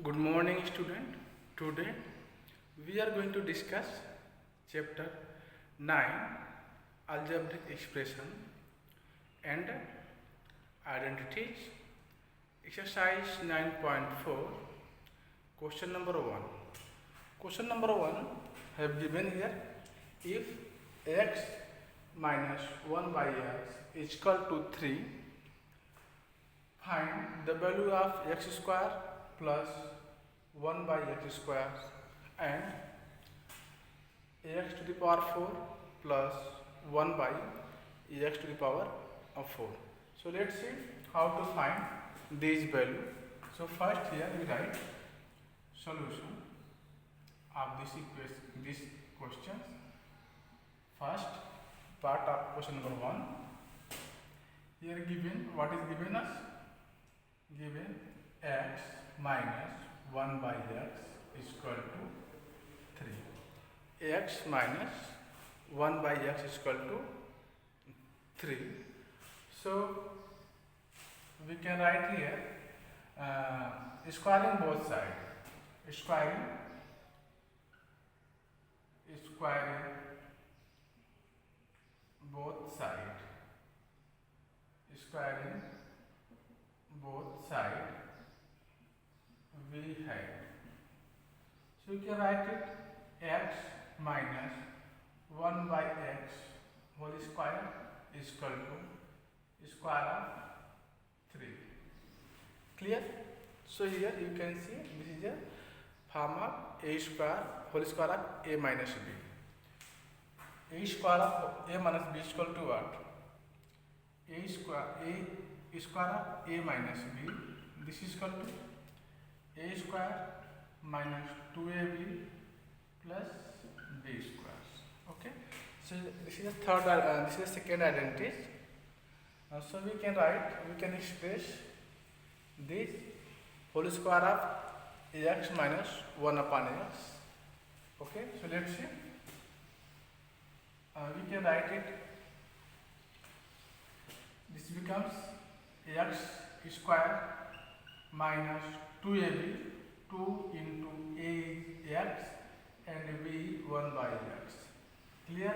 Good morning, student. Today we are going to discuss chapter 9 algebraic expression and identities. Exercise 9.4, question number 1. Question number 1 have given here: if x minus 1 by x is equal to 3, find the value of x square plus 1 by x square and ax to the power 4 plus 1 by x to the power of 4. So let's see how to find these values. So first here we write solution of this equation, this question. First part of question number 1. Here given, what is given us? Given x minus 1 by x is equal to 3. X minus 1 by x is equal to 3. So we can write here squaring both sides. Squaring both sides. Squaring both sides we have. So you can write it x minus 1 by x whole square is equal to square of 3. Clear? So here you can see this is a form of a square whole square of a minus b. A square of a minus b is equal to what? A square of a minus b. This is equal to a square minus 2ab plus b square. Okay. So this is the second identity. So we can express this whole square of ax minus 1 upon x. Okay. So let's see. We can write it. This becomes x square minus 2ab, 2 into a is x and b 1 by x. Clear?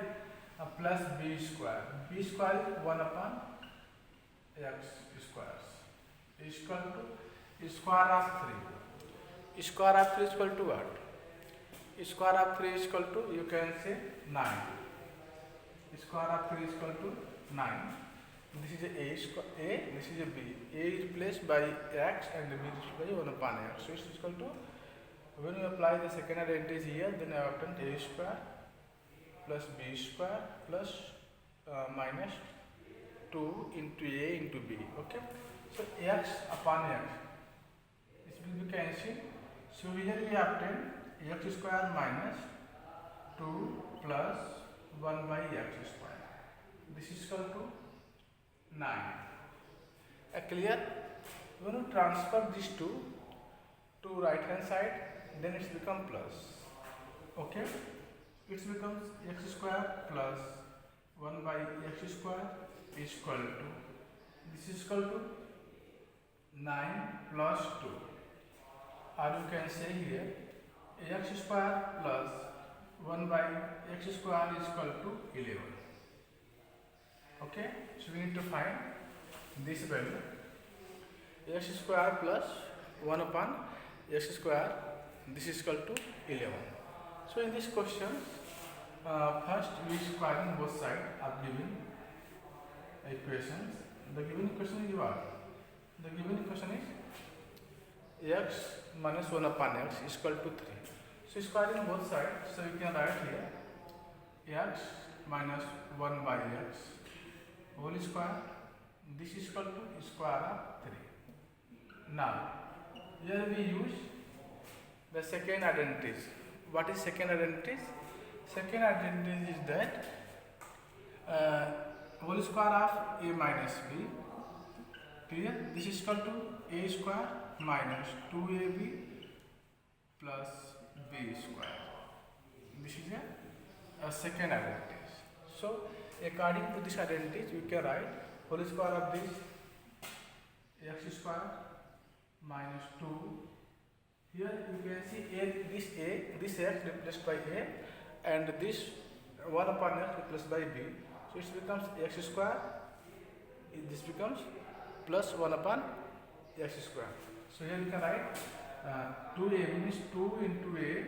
Plus b square. B square is 1 upon x squares is equal to square of 3. Square of 3 is equal to what? Square of 3 is equal to, you can say, 9. Square of 3 is equal to 9. This is a, this is a b. A is replaced by x and b is replaced by 1 upon x. So it is equal to, when you apply the second identity here, then I obtain a square plus b square plus minus 2 into a into b. Okay. So x upon x. This will be cancelled. So here we obtain x square minus 2 plus 1 by x square. This is equal to 9. Clear? When you transfer these two to right hand side, then it's become plus. Okay? It becomes x square plus 1 by x square is equal to, this is equal to 9 plus 2. Or you can say here x square plus 1 by x square is equal to 11. Okay, so we need to find this value. X square plus 1 upon x square, this is equal to 11. So in this question, first we squaring both sides of given equations. The given equation is what? The given equation is x minus 1 upon x is equal to 3. So squaring both sides, so you can write here x minus 1 by x whole square, this is equal to square of 3. Now here we use the second identity. What is second identity? Second identity is that whole square of a minus b. Clear? This is equal to a square minus 2ab plus b square. This is a second identity. So according to this identity, we can write whole square of this x square minus 2 Here you can see this x replaced by a, and this 1 upon x replaced by b. So it becomes x square. This becomes plus 1 upon x square. So here you can write 2a means 2 into a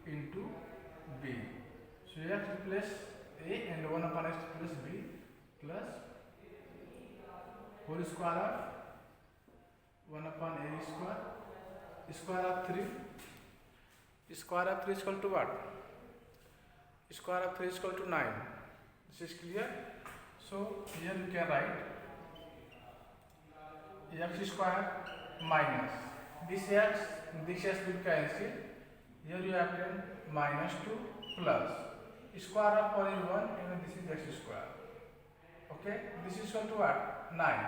into b. So x replace a and 1 upon x plus b plus whole square of 1 upon a square. Square of 3. Square of 3 is equal to what? Square of 3 is equal to 9. This is clear. So here you can write x square minus this x will cancel. Here you have then minus 2 plus square of only 1 and this is x square. Okay, this is equal to what? 9.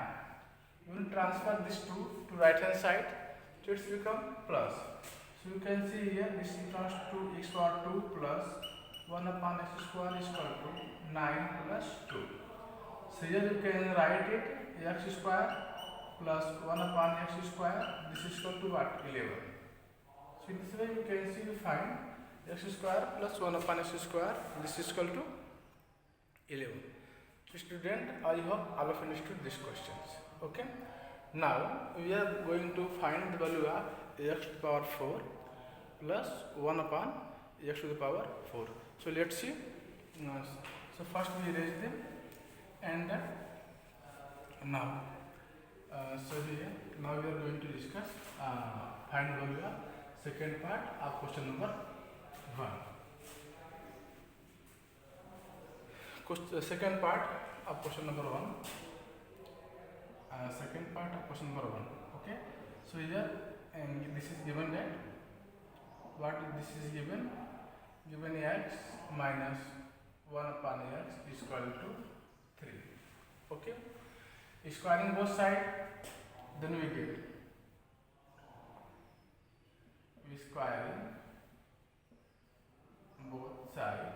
You will transfer this 2 to right hand side. So it's become plus. So you can see here this becomes 2x power 2 plus 1 upon x square is equal to 9 plus 2. So here you can write it x square plus 1 upon x square. This is equal to what? 11. So in this way you can see you find x square plus 1 upon x square. This is equal to 11. So student, I hope all of you understood these questions. Okay. Now we are going to find the value of x to the power 4 plus 1 upon x to the power 4. So let's see. So first we erase them, and now now we are going to discuss find the value of second part of question number 1. Second part of question number 1. Second part of question number 1. Okay, so here this is given that what this is given x minus 1 upon x is equal to 3. Okay, squaring both sides, then we get squaring both sides,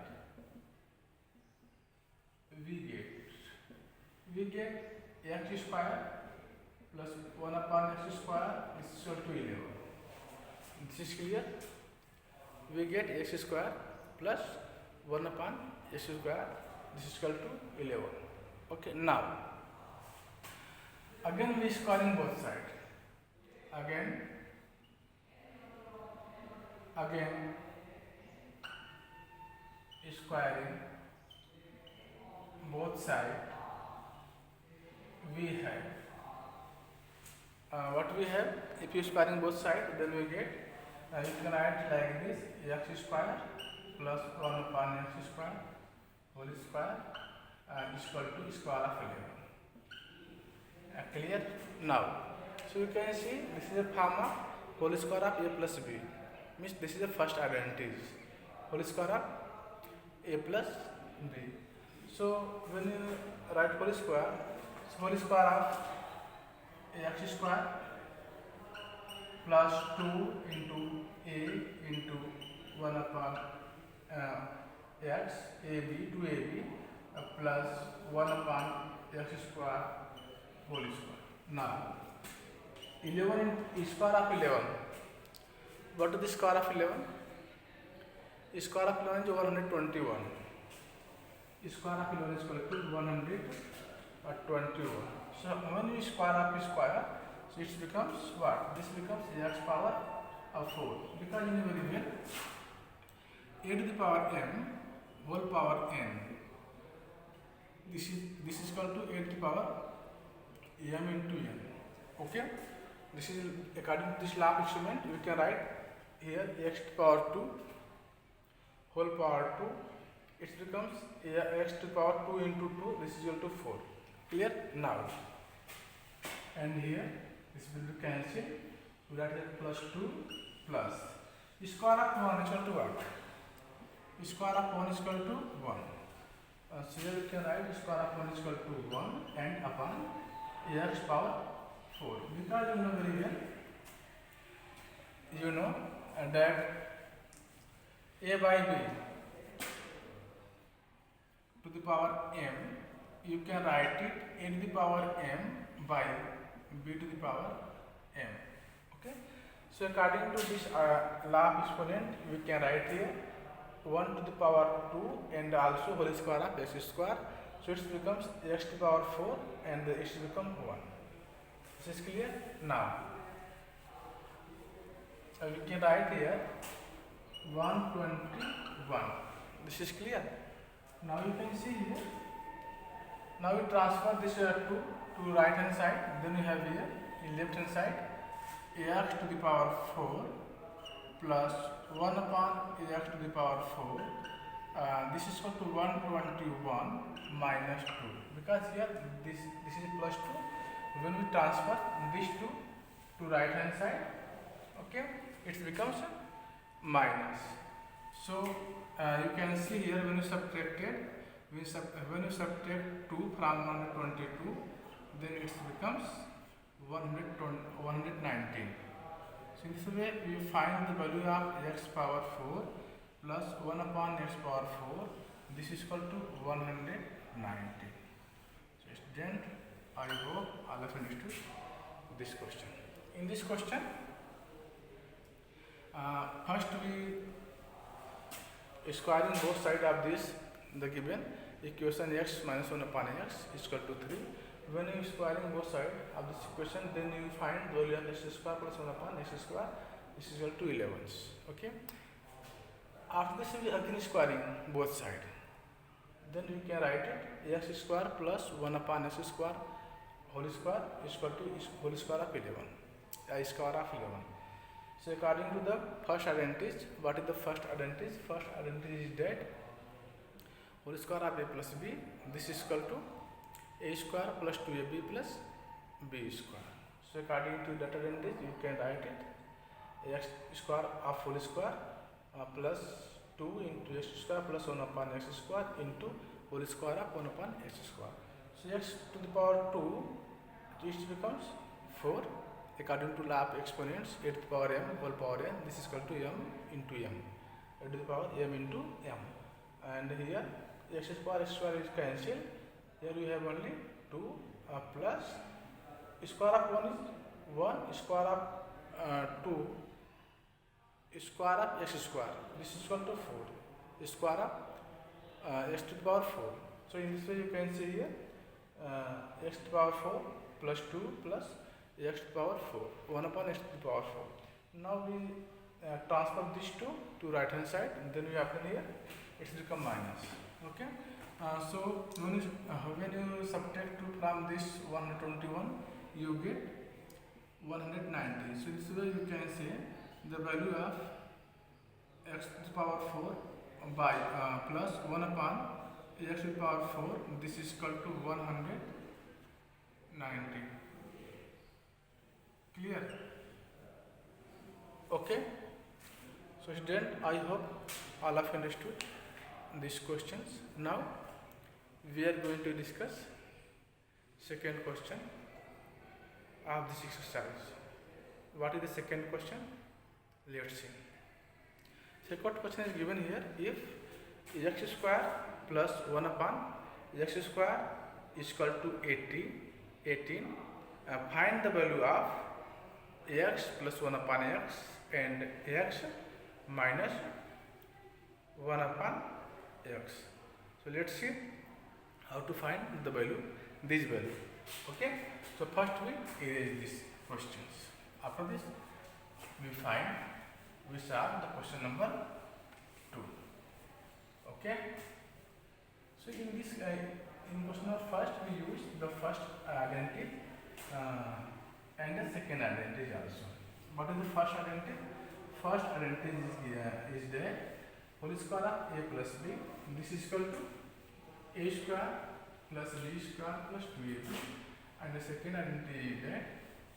we get x square plus 1 upon x square is equal to 11. This is clear. We get x square plus 1 upon x square. This is equal to 11. Okay. Now again we squaring both sides. Again squaring both sides. We have what we have. If you squaring both sides, then we get you can write like this: x square plus 1 upon x square whole square is equal to square of 11. Clear? Now, so you can see this is a form of whole square of a plus b. Means this is the first identity, whole square of a plus b. So when you write whole square of x square plus 2 into a into 1 upon x ab 2ab plus 1 upon x square whole square. Now 11 is square of 11. What is the square of 11? Square of 11 is 121. Square of 11 is equal to 121. So when you square up square, so it becomes what? This becomes x power of 4. Because in very well, a to the power m whole power n. This is equal to a to the power m into n. Okay. This is according to this law of experiment. You can write here x to the power 2 whole power 2. It becomes x to the power 2 into 2. This is equal to 4. Clear? Now, and here this will be cancelled. We write that plus 2 plus square of 1 is equal to what? Square of 1 is equal to 1. So here we can write square of 1 is equal to 1 and upon x power 4. Because you know very well, that a by b to the power m, you can write it a to the power m by b to the power m. Okay. So according to this law of exponent, we can write here 1 to the power 2 and also whole square of x square. So it becomes x to the power 4 and it will become 1. This is clear? Now we can write here 121. This is clear. Now you can see here. Now we transfer this 2 to right hand side. Then we have here in left hand side x to the power 4 plus 1 upon x to the power 4. This is equal to 121 minus 2, because here this is plus 2. When we transfer this 2 to right hand side, okay, it becomes minus. So you can see here when you subtracted, when you subtract 2 from 122, then it becomes 119. So in this way we find the value of x power 4 plus 1 upon x power 4. This is equal to 190. So student, I hope all of you understood this question. In this question, first we squaring both sides of this the given equation x minus 1 upon x is equal to 3. When you squaring both sides of this equation, then you find the value of x square plus 1 upon x square is equal to 11. Okay. After this, we again squaring both sides. Then we can write it x square plus 1 upon x square whole square is equal to whole square of 11. A square of 11. So according to the first advantage, what is the first advantage? First advantage is that whole square of a plus b. This is equal to a square plus 2ab plus b square. So according to that advantage, you can write it x square of whole square plus 2 into x square plus 1 upon x square into whole square of 1 upon x square. So x to the power 2, this becomes 4. According to law of exponents, a to the power m whole power n, this is equal to m into m, a to the power m into m. And here x square is cancelled. Here we have only 2 plus square of 1 is 1, square of 2, square of x square. This is equal to 4, square of x to the power 4. So in this way you can see here x to the power 4 plus 2 plus x to the power 4, 1 upon x to the power 4. Now we transfer this 2 to right hand side, and then we apply here, it will become minus. Okay. So when you subtract 2 from this 121, you get 190. So this way you can say the value of x to the power 4 by plus 1 upon x to the power 4. This is equal to 190. Clear? Okay. So student, I hope all of you understood these questions. Now we are going to discuss second question of this exercise. What is the second question? Let's see. Second question is given here. If x square plus 1 upon x square is equal to 18, find the value of x plus 1 upon x and x minus 1 upon x. So let's see how to find the value, this value. Okay. So first we erase these questions. After this we solve the question number 2. Okay. So in this in question number first we use the first identity and the second identity also. What is the first identity? First identity is that whole square of a plus b. This is equal to a square plus b square plus 2ab. And the second identity is that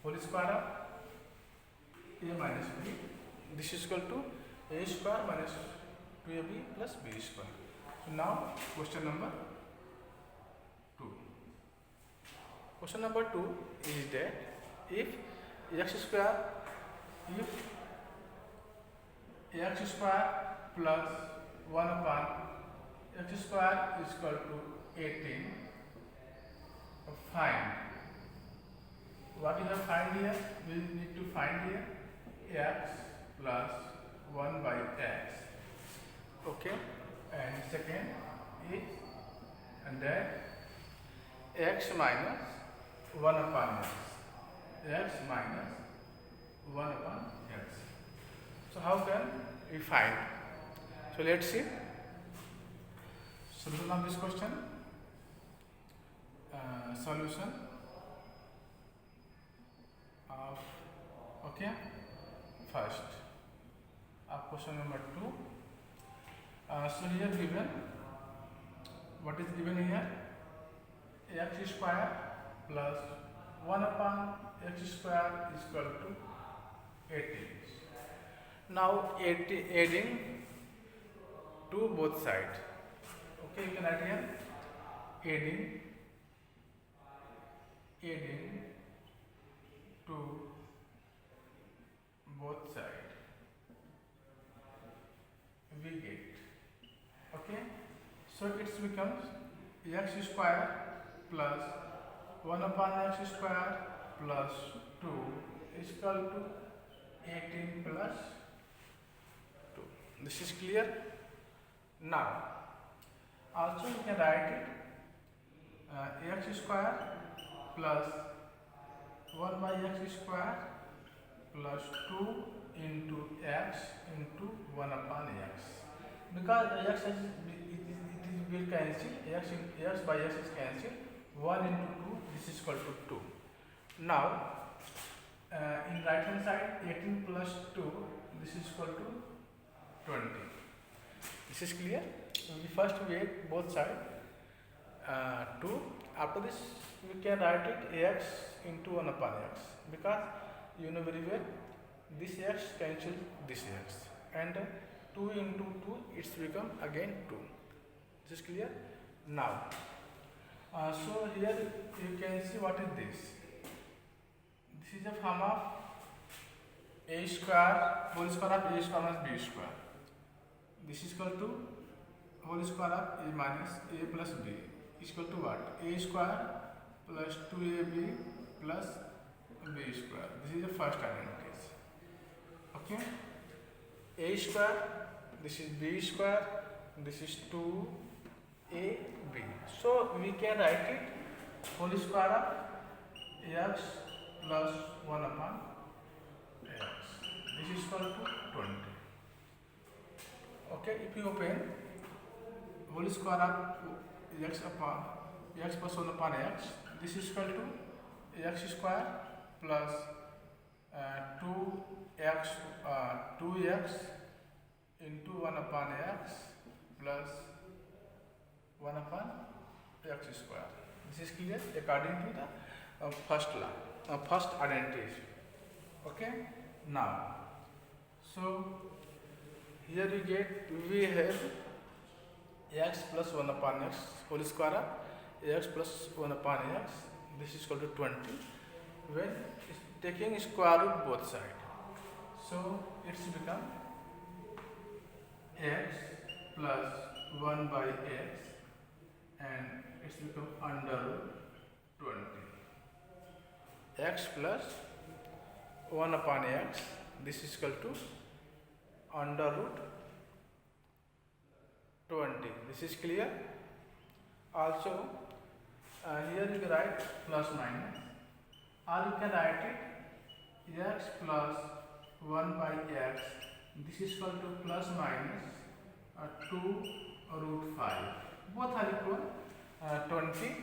whole square of a minus b. This is equal to a square minus 2ab plus b square. So now question number 2. Question number 2 is that if x square plus 1 upon x square is equal to 18, find. What you have find here? We need to find here x plus 1 by x. Okay, and second is and then x minus 1 upon x. X minus 1 upon x. So how can we find? So let's see solution of this question. Solution of, okay, first of question number 2. So here given, what is given here? X square plus 1 upon x square is equal to 18. Now adding to both sides. Okay, you can write here adding to both sides we get. Okay, so it becomes x square plus 1 upon x square plus 2 is equal to 18 plus 2. This is clear. Now also you can write it x square plus 1 by x square plus 2 into x into 1 upon x. Because x is, it will cancel, x by x is cancelled, 1 into 2, this is equal to 2. Now in right hand side 18 plus 2, this is equal to 20. This is clear. We first add both sides 2. After this we can write it x into 1 upon x, because you know very well this x cancel this x, and 2 into 2 it's become again 2. This is clear. Now so here you can see what is this. This is a form of a square whole square of a square minus b square. This is equal to whole square of a minus a plus b is equal to what? A square plus 2ab plus b square. This is the first identity. Okay, a square, this is b square, this is 2ab. So we can write it whole square of x plus 1 upon x. This is equal to 20. Okay, if you open whole square of x upon x plus 1 upon x, this is equal to x square plus 2x into 1 upon x plus 1 upon x square. This is clear according to the first law, first identity. Okay, now so here we have x plus 1 upon x whole square of x plus 1 upon x. This is equal to 20 when taking square root both sides. So it's become x plus 1 by x, and it's become under root 20. X plus 1 upon x, this is equal to under root 20. This is clear. Also here you can write plus minus, or you can write it x plus 1 by x, this is equal to plus minus 2 root 5. Both are equal. 20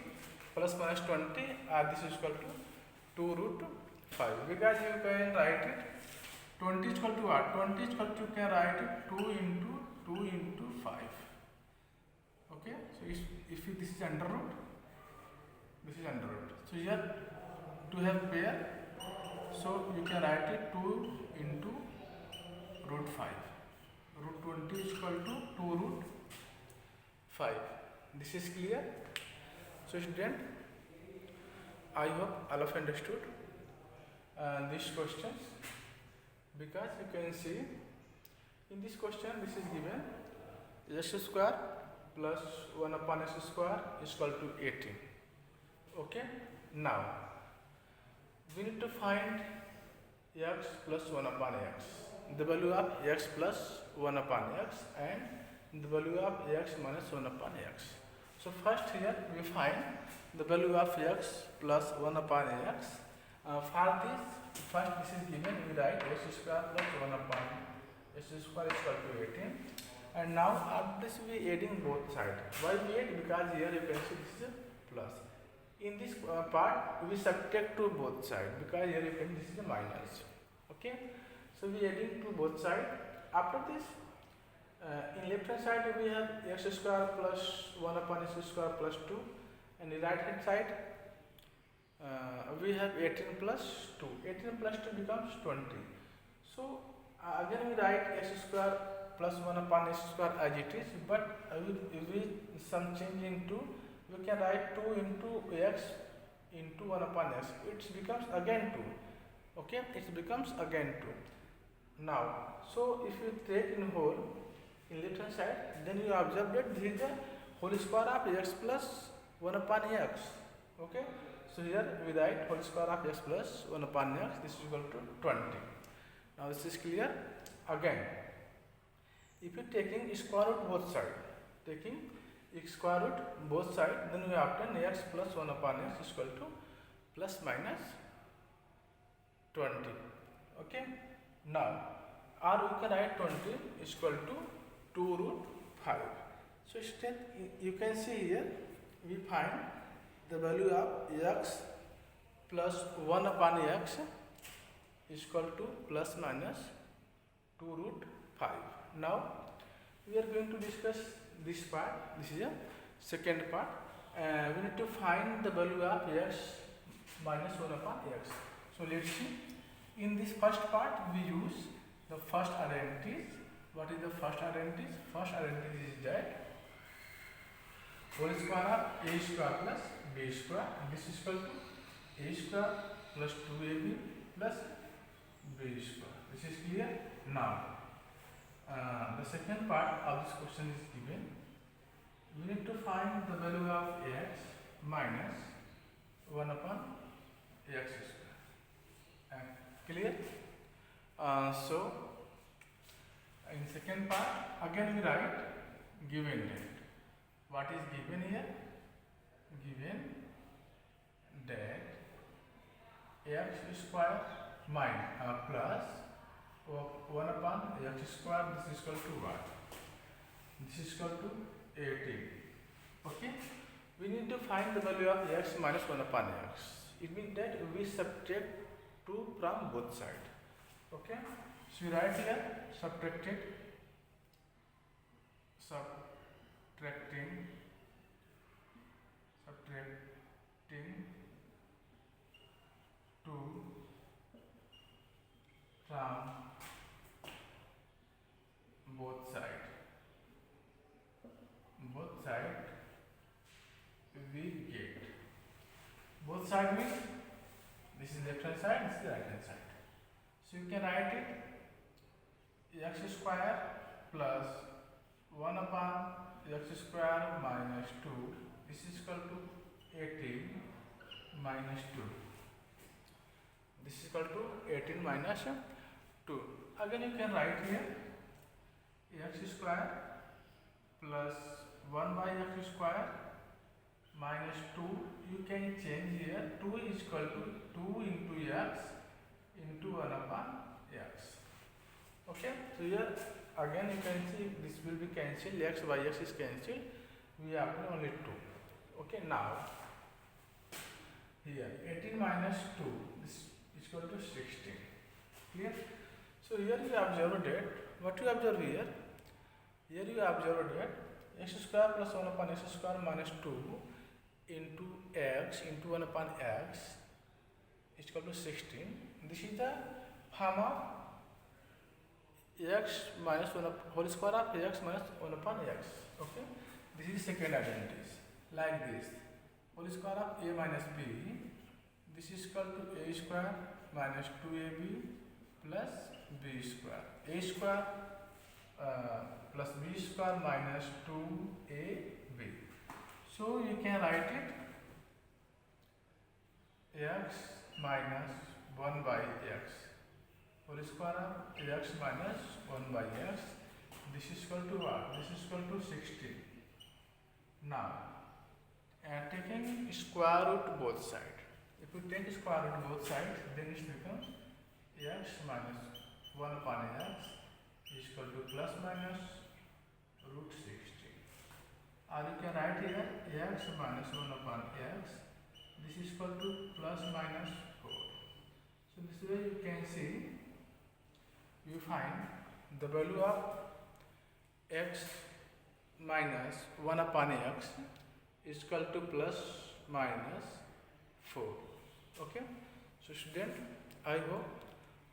plus minus 20, this is equal to 2 root 5. Because you can write it 20 is equal to what? 20 is equal to, you can write it 2 into 5. Okay, so if this is under root, this is under root. So here to have pair, so you can write it 2 into root 5. Root 20 is equal to 2 root 5. This is clear. So student, I hope all of you understood these questions, because you can see in this question this is given x square plus 1 upon x square is equal to 18. Okay, now we need to find x plus 1 upon x. The value of x plus 1 upon x and the value of x minus 1 upon x. So first here we find the value of x plus 1 upon x. For this, first this is given, we write x square plus 1 upon x square is equal to 18. And now after this we adding both sides. Why we add? Because here you can see this is a plus. In this part we subtract to both sides because here you can this is a minus. Okay, so we adding to both sides. After this, in left hand side we have x square plus 1 upon x square plus 2, and in right hand side we have 18 plus 2. 18 plus 2 becomes 20. So again we write x square plus 1 upon x square as it is, but with some change into, we can write 2 into x into 1 upon x. It becomes again 2. Okay, it becomes again 2. Now, so if you take in whole in left hand side, then you observe that this is the whole square of x plus 1 upon x. Okay, so here we write whole square of x plus 1 upon x. This is equal to 20. Now this is clear. Again, if you taking square root both sides, taking square root both sides, then we obtain x plus 1 upon x is equal to plus minus 20. Okay. Now, or we can write 20 is equal to 2 root 5. So instead you can see here we find the value of x plus 1 upon x is equal to plus minus 2 root 5. Now we are going to discuss this part. This is a second part. We need to find the value of x minus 1 upon x. So let's see. In this first part we use the first identity. What is the first identity? First identity is that whole square of a square plus b square. This is equal to a square plus 2ab plus b square. This is clear. Now the second part of this question is given. We need to find the value of x minus 1 upon x square. Clear? So in second part again we write given that. What is given here? Given that x square minus plus 1 upon x square, this is equal to what? This is equal to 18. Okay, we need to find the value of x minus 1 upon x. It means that we subtract 2 from both sides. Okay, so we write here subtracting 2 from both sides. Both sides we get. Both sides means this is left hand side, this is right hand side. So you can write it x square plus 1 upon x square minus 2. This is equal to 18 minus 2. This is equal to 18 minus 2. Again you can write here x square plus 1 by x square minus 2. You can change here 2 is equal to 2 into x into 1 upon x. Okay, so here again you can see this will be cancelled, x by x is cancelled, we have only 2. Okay, now here 18 minus 2 this is equal to 16. Clear? So here you observe that, what you observe here? Here you observe that x square plus 1 upon x square minus 2 into x into 1 upon x is equal to 16. This is the form of x minus 1 whole square of x minus 1 upon x. Okay, this is second identity. Like this, whole square of a minus b. This is equal to a square minus 2ab plus b square. A square plus b square minus 2ab. So you can write it x minus 1 by x whole square of x minus 1 by x. This is equal to what? This is equal to 16. Now, and taking square root both sides. If we take square root both sides, then it becomes x minus 1 upon x is equal to plus minus root 16. Or you can write here x minus 1 upon x. This is equal to plus minus 4. So this way you can see, you find the value of x minus 1 upon x is equal to plus minus 4. Okay, so student, I hope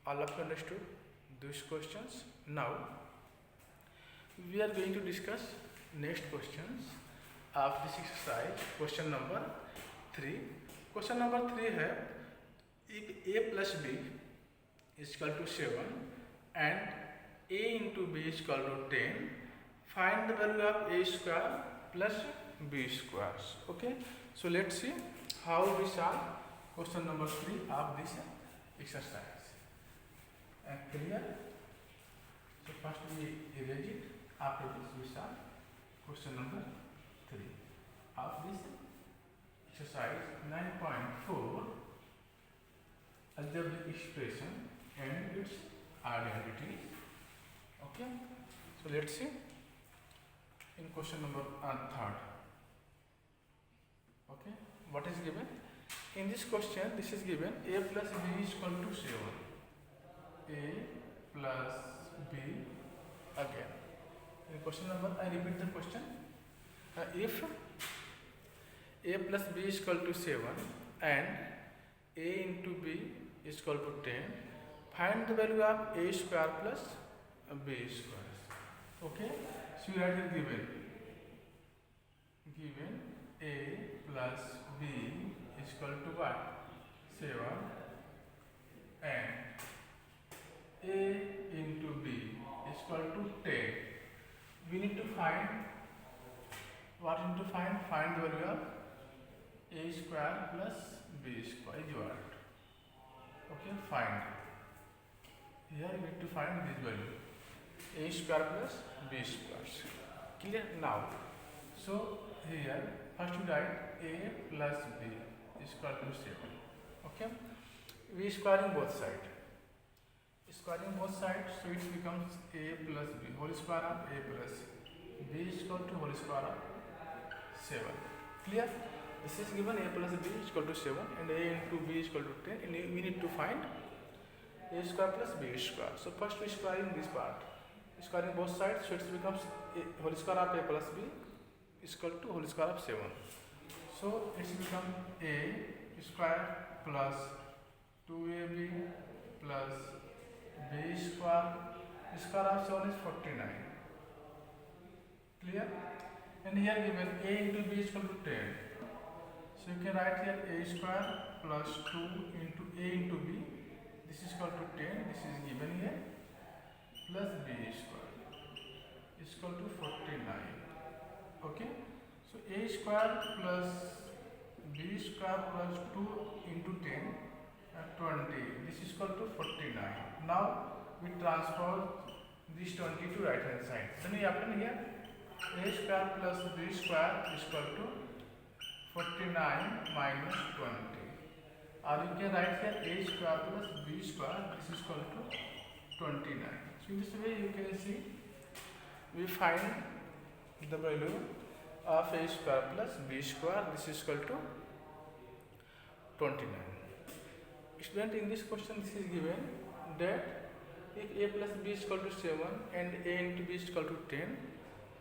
all of you understood these questions. Now we are going to discuss next questions of this exercise. Question number 3. Question number 3 है, if a plus b is equal to 7 and a into b is equal to 10, find the value of a square plus b squares. Okay, so let's see how we solve question number 3 of this exercise. Clear? So first we erase it. After this we solve question number 3 of this exercise 9.4, algebraic expression and its identities. Okay, so let's see in question number 3rd. Okay, what is given in this question? This is given a plus b is equal to 7. A plus b again. In question number, I repeat the question. If a plus b is equal to 7 and a into b is equal to 10, find the value of a square plus b square. Okay, so you write it given a plus b is equal to what? 7 and a into b is equal to 10. We need to find what? Need to find the value of a square plus b square is what? Okay, find. Here you need to find this value, a square plus b squares. Clear? Now, so here first you write a plus b is equal to 7. Okay, we squaring both sides. Squaring both sides, so it becomes a plus b, whole square of a plus b is equal to whole square of 7. Clear? This is given a plus b is equal to 7 and a into b is equal to 10, and we need to find a square plus b square. So first we squaring this part, squaring both sides, so it becomes a whole square of a plus b is equal to whole square of 7. So it's become a square plus 2ab plus b square of 7 is 49. Clear? And here given a into b is equal to 10. So you can write here a square plus 2 into a into b. This is equal to 10. This is given here. Plus b square is equal to 49. Okay. So a square plus b square plus 2 into 10 20. This is equal to 49. Now we transfer this 20 to right hand side. Then we happen here a square plus b square is equal to 49 minus 20. Or you can write here a square plus b square, this is equal to 29. So in this way you can see we find the value of a square plus b square, this is equal to 29. Student, in this question this is given that if a plus b is equal to 7 and a into b is equal to 10,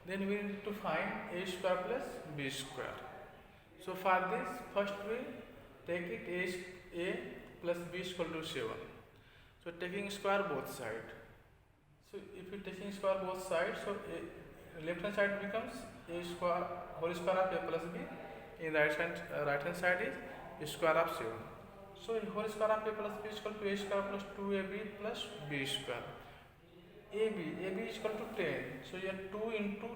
then we need to find a square plus b square. So for this, first we take it a plus b is equal to 7. So taking square both sides. So if you taking square both sides, so left hand side becomes a square whole square of a plus b. In right hand side is square of 7. So whole square of a plus b is equal to a square plus 2ab plus b square. AB is equal to 10. So here 2 into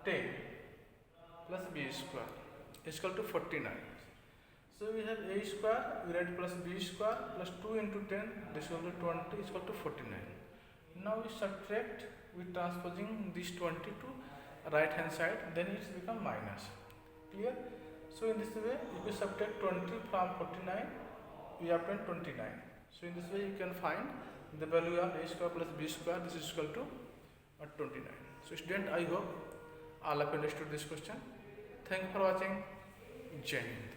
10 plus b square is equal to 49. So we have a square, we write plus b square plus 2 into 10, this is equal to 20 is equal to 49. Now we subtract with transposing this 20 to right hand side, then it's become minus. Clear? So in this way, if you subtract 20 from 49, we obtain 29. So in this way, you can find the value of a square plus b square. This is equal to 29. So student, I hope all of you understood this question. Thank you for watching. Jai Hind.